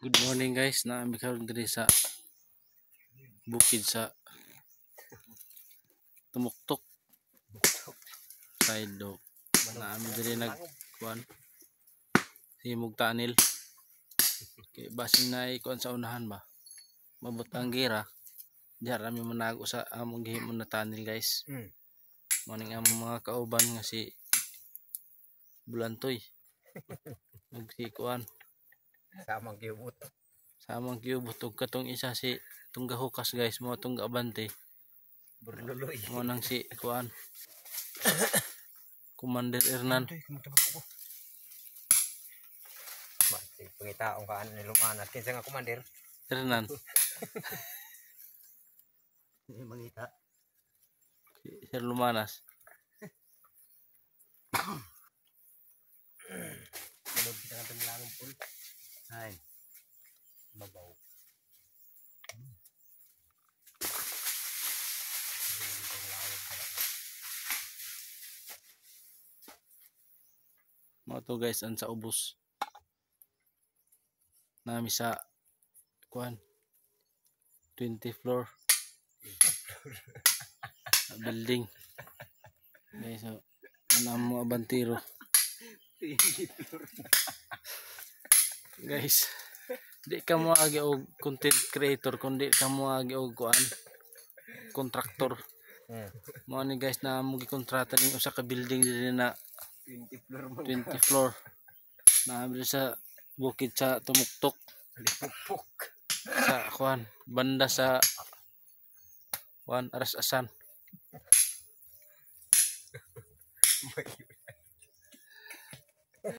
Good morning guys, naami karon diri sa bukid sa Tumuktok side do. Naami diri nagkuan himog tanil. Kay basin na kuan sa unahan ba. Mabot ang gira. Diha rami manago sa among gihimo na tanil guys. Morning among mga kauban nga si Bulantoy. Nagsi kuan samang kiubot og katong isa si tungga hukas guys, mo tungga abante Berluloy mo nang si kuan Commander Hernan. Masih pangitaong kaan ni lumanat kinsa nga Commander Hernan ni mangita Sir Lumanas. Tulog kita nga tamilangon pul ay babaw Mo to guys an sa ubos nami sa kuan 20 floor building guys. So ana mo abantiro guys, di ka mo agi og content creator kundi ka mo agi og kuan contractor. Mo ni guys na mo gikontrata ning usa ka building diri na 20 floor na sa bukid sa Tumuktok sa kuan banda sa kuan Aras-asan.